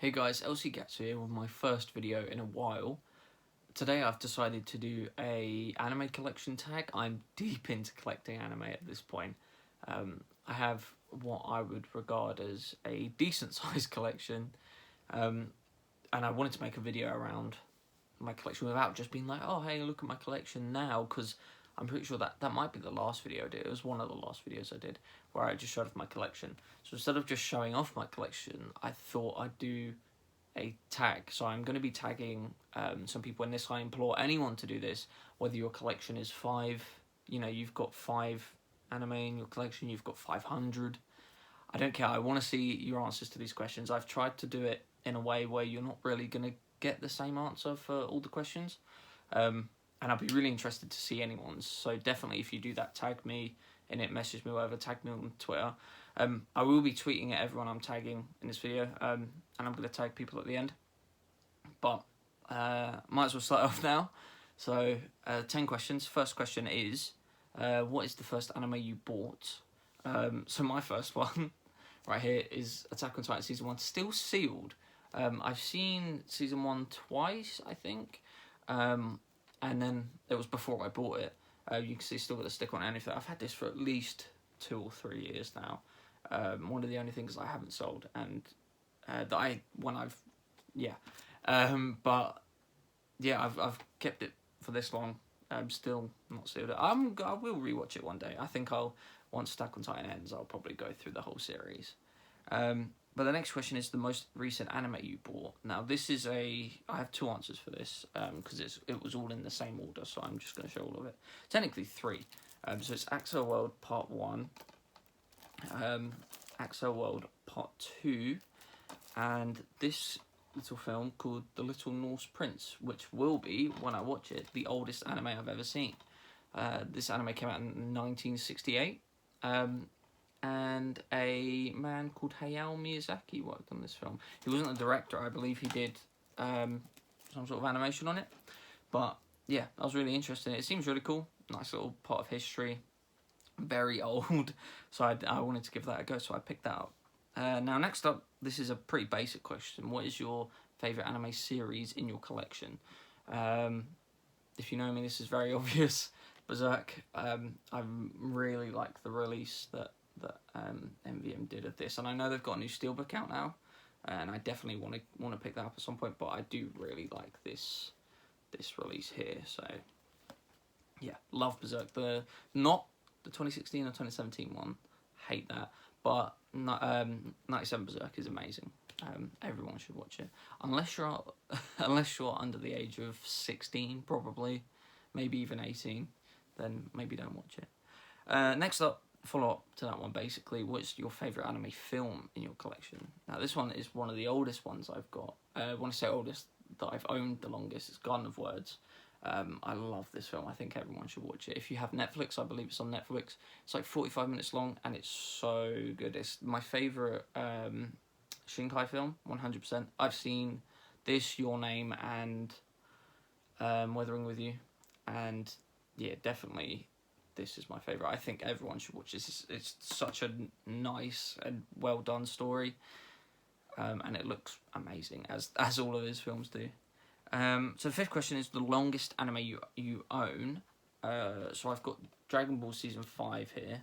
Hey guys, Gatsu here with my first video in a while. Today I've decided to do a anime collection tag. I'm deep into collecting anime at this point. I have what I would regard as a decent sized collection, and I wanted to make a video around my collection without just being like, oh hey, look at my collection now, because I'm pretty sure that might be the last video I did. It was one of the last videos I did where I just showed off my collection. So instead of just showing off my collection, I thought I'd do a tag. So I'm going to be tagging some people in this. I implore anyone to do this, whether your collection is 5, you've got 5 anime in your collection, you've got 500. I don't care. I want to see your answers to these questions. I've tried to do it in a way where you're not really going to get the same answer for all the questions. And I'll be really interested to see anyone's. So definitely, if you do that, tag me in it, message me, whatever, tag me on Twitter. I will be tweeting at everyone I'm tagging in this video, and I'm going to tag people at the end. But might as well start off now. So 10 questions. First question is, what is the first anime you bought? So my first one right here is Attack on Titan Season 1, still sealed. I've seen Season 1 twice, I think. And then it was before I bought it. You can see still got the sticker on anything. I've had this for at least 2 or 3 years now. One of the only things I haven't sold, and but yeah, I've kept it for this long. I'm still not sealed. I will rewatch it one day. I think once Attack on Titan ends, I'll probably go through the whole series. But the next question is the most recent anime you bought. Now I have 2 answers for this, because it was all in the same order, so I'm just going to show all of it. Technically 3. So it's Axel World Part 1, Axel World Part 2, and this little film called The Little Norse Prince, which will be, when I watch it, the oldest anime I've ever seen. This anime came out in 1968. And a man called Hayao Miyazaki worked on this film. He wasn't the director. I believe he did some sort of animation on it. But yeah, I was really interested in it. It seems really cool. Nice little part of history. Very old. So I wanted to give that a go, so I picked that up. Now, next up, this is a pretty basic question. What is your favourite anime series in your collection? If you know me, this is very obvious. Berserk. I really like the release that MVM did of this, and I know they've got a new Steelbook out now, and I definitely want to pick that up at some point. But I do really like this release here. So yeah, love Berserk. Not the 2016 or 2017 one, hate that. But 97 Berserk is amazing. Everyone should watch it, unless you're under the age of 16, probably, maybe even 18. Then maybe don't watch it. Next up, follow-up to that one, basically, what's your favourite anime film in your collection? Now, this one is one of the oldest ones I've got. When I say oldest, that I've owned the longest, it's Garden of Words. I love this film. I think everyone should watch it. If you have Netflix, I believe it's on Netflix. It's like 45 minutes long, and it's so good. It's my favourite Shinkai film, 100%. I've seen this, Your Name, and Weathering With You, and yeah, definitely this is my favourite. I think everyone should watch this. It's such a nice and well done story, and it looks amazing, as all of his films do. So the 5th question is the longest anime you own. So I've got Dragon Ball Season 5 here.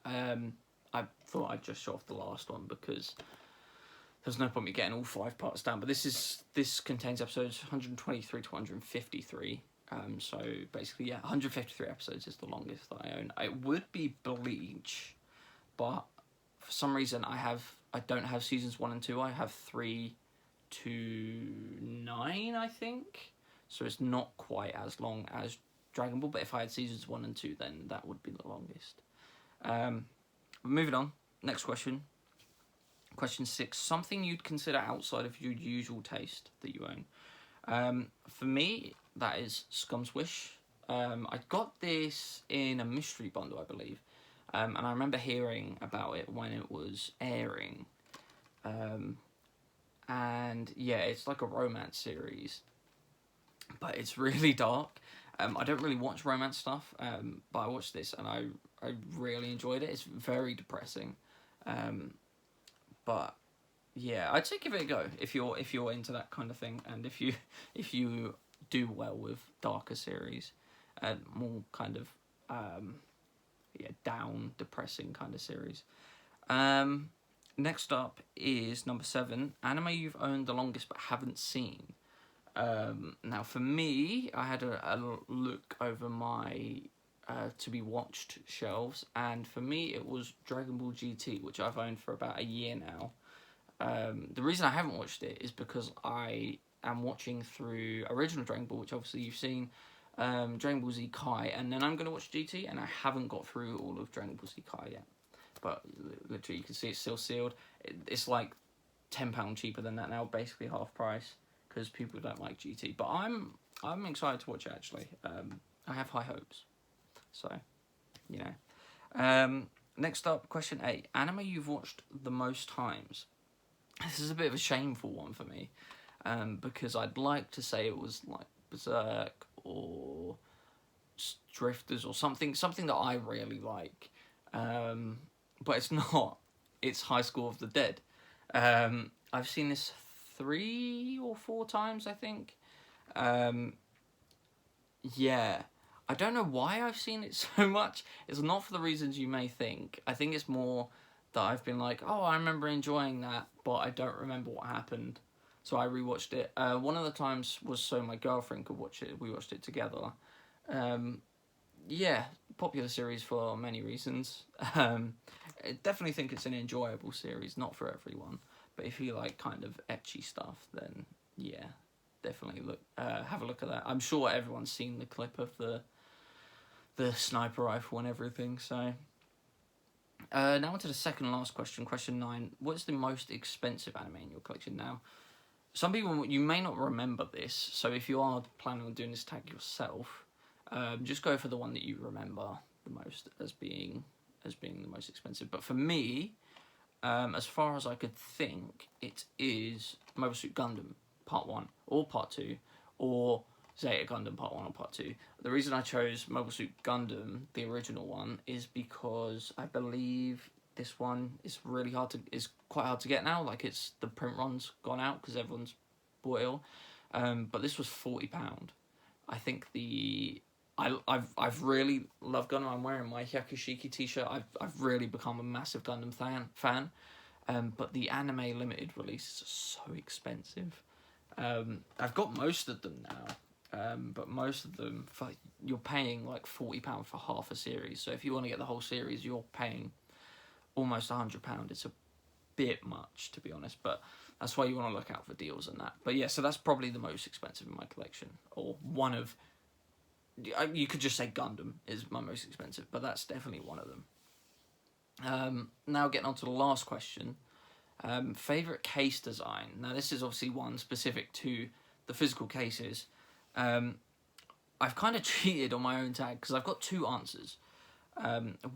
I thought I'd just show off the last one because there's no point me getting all 5 parts down. But this contains episodes 123 to 153. So basically, yeah, 153 episodes is the longest that I own. It would be Bleach, but for some reason I don't have seasons 1 and 2. I have 3 to 9, I think. So it's not quite as long as Dragon Ball, but if I had seasons 1 and 2, then that would be the longest. Moving on, next question. Question 6, something you'd consider outside of your usual taste that you own. For me, that is Scum's Wish. I got this in a mystery bundle, I believe. And I remember hearing about it when it was airing. And yeah, it's like a romance series, but it's really dark. I don't really watch romance stuff, but I watched this and I really enjoyed it. It's very depressing, but yeah, I'd say give it a go if you're into that kind of thing, and if you do well with darker series, more kind of down, depressing kind of series. Next up is number 7, anime you've owned the longest but haven't seen. Now, for me, I had a look over my to be watched shelves, and for me, it was Dragon Ball GT, which I've owned for about a year now. The reason I haven't watched it is because I am watching through original Dragon Ball, which obviously you've seen, Dragon Ball Z Kai, and then I'm going to watch GT, and I haven't got through all of Dragon Ball Z Kai yet. But literally, you can see it's still sealed. It's like £10 cheaper than that now, basically half price, because people don't like GT. But I'm excited to watch it, actually. I have high hopes. So, you know. Next up, question 8. Anime you've watched the most times. This is a bit of a shameful one for me, because I'd like to say it was like Berserk or Drifters or something that I really like, but it's not. It's High School of the Dead. I've seen this 3 or 4 times, I think. Yeah, I don't know why I've seen it so much. It's not for the reasons you may think. I think it's more that I've been like, oh, I remember enjoying that, but I don't remember what happened. So I rewatched it. One of the times was so my girlfriend could watch it. We watched it together. Yeah, popular series for many reasons. I definitely think it's an enjoyable series, not for everyone. But if you like kind of ecchi stuff, then yeah, definitely have a look at that. I'm sure everyone's seen the clip of the sniper rifle and everything. So now on to the second last question, question 9. What's the most expensive anime in your collection? Now, some people, you may not remember this, so if you are planning on doing this tag yourself, just go for the one that you remember the most as being the most expensive. But for me, as far as I could think, it is Mobile Suit Gundam Part 1 or Part 2, or Zeta Gundam Part 1 or Part 2. The reason I chose Mobile Suit Gundam, the original one, is because I believe this one is quite hard to get now. Like, the print run's gone out because everyone's bought it all. But this was £40. I think I've really loved Gundam. I'm wearing my Hyakushiki t-shirt. I've really become a massive Gundam fan. But the anime limited releases are so expensive. I've got most of them now. But most of them, you're paying like £40 for half a series. So if you want to get the whole series, you're paying almost £100. It's a bit much, to be honest, but that's why you want to look out for deals and that. But yeah, so that's probably the most expensive in my collection, or one of. You could just say Gundam is my most expensive, but that's definitely one of them. Now getting on to the last question. Favourite case design. Now this is obviously one specific to the physical cases. I've kind of cheated on my own tag because I've got 2 answers.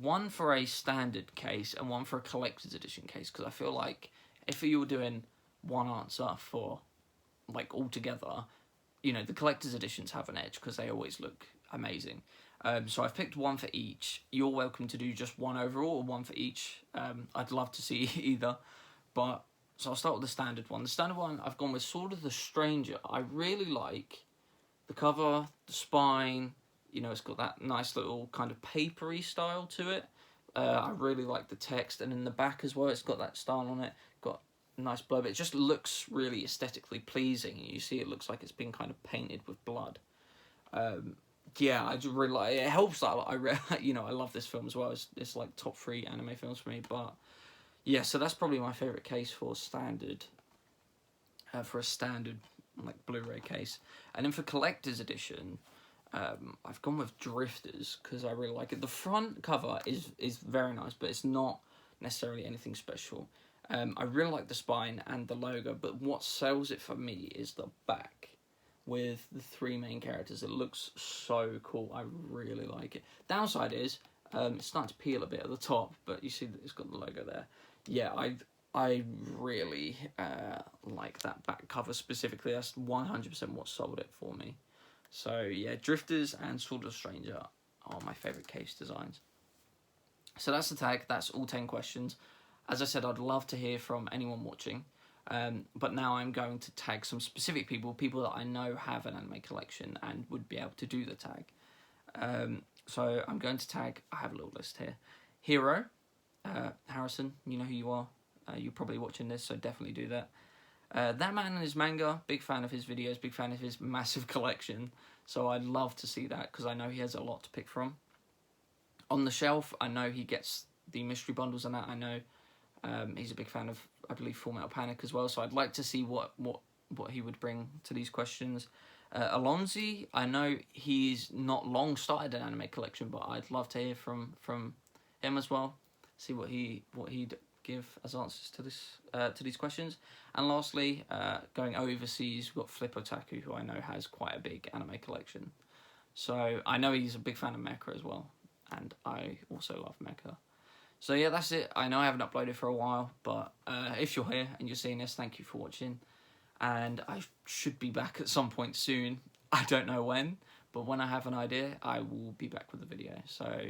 One for a standard case and one for a collector's edition case, because I feel like if you were doing one answer for like all together, you know, the collector's editions have an edge because they always look amazing. So I've picked one for each. You're welcome to do just one overall or one for each. I'd love to see either, but so I'll start with the standard one. The standard one, I've gone with Sword of the Stranger. I really like the cover, the spine. You know, it's got that nice little kind of papery style to it. I really like the text, and in the back as well, it's got that style on it. Got a nice blurb. It just looks really aesthetically pleasing. You see, it looks like it's been kind of painted with blood. Yeah, I just really like it. It helps that I love this film as well. It's like top 3 anime films for me. But yeah, so that's probably my favorite case for standard. For a standard like Blu-ray case, and then for collector's edition. I've gone with Drifters because I really like it. The front cover is very nice, but it's not necessarily anything special. I really like the spine and the logo, but what sells it for me is the back with the 3 main characters. It looks so cool. I really like it. Downside is it's starting to peel a bit at the top, but you see that it's got the logo there. Yeah, I really like that back cover specifically. That's 100% what sold it for me. So yeah, Drifters and Sword of the Stranger are my favourite case designs. So that's the tag. That's all 10 questions. As I said, I'd love to hear from anyone watching. But now I'm going to tag some specific people that I know have an anime collection and would be able to do the tag. So I'm going to tag, I have a little list here. Hero, Harrison, you know who you are. You're probably watching this, so definitely do that. That man and his manga, big fan of his videos, big fan of his massive collection. So I'd love to see that because I know he has a lot to pick from. On the Shelf, I know he gets the mystery bundles and that. I know he's a big fan of, I believe, Full Metal Panic as well. So I'd like to see what he would bring to these questions. Alonzi, I know he's not long started an anime collection, but I'd love to hear from him as well. See what he'd give as answers to these questions. And lastly, going overseas, we've got Flip Otaku, who I know has quite a big anime collection. So I know he's a big fan of mecha as well, and I also love mecha. So yeah, that's it. I know I haven't uploaded for a while, but if you're here and you're seeing this, thank you for watching. And I should be back at some point soon. I don't know when, but when I have an idea, I will be back with a video. So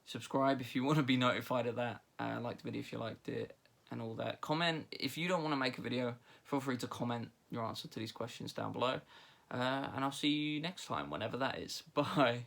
subscribe if you want to be notified of that. Like the video if you liked it and all that. Comment if you don't want to make a video. Feel free to comment your answer to these questions down below. And I'll see you next time, whenever that is. Bye.